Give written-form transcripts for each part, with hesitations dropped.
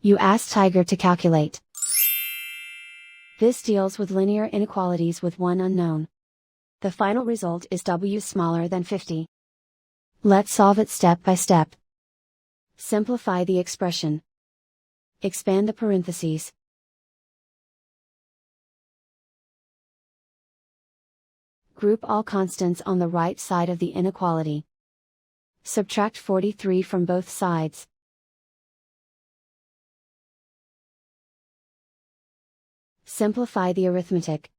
You ask Tiger to calculate. This deals with linear inequalities with one unknown. The final result is w smaller than 50. Let's solve it step by step. Simplify the expression. Expand the parentheses. Group all constants on the right side of the inequality. Subtract 43 from both sides. Simplify the arithmetic.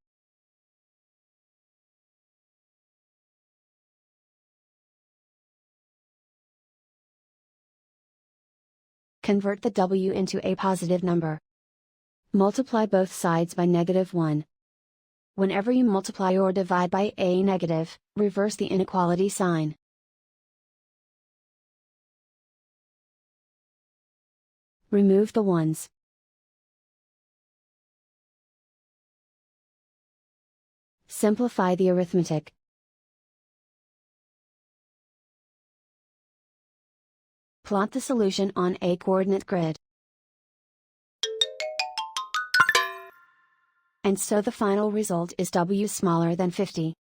Convert the w into a positive number. Multiply both sides by -1. Whenever you multiply or divide by a negative, reverse the inequality sign. Remove the ones. Simplify the arithmetic. Plot the solution on a coordinate grid. And so the final result is w smaller than 50.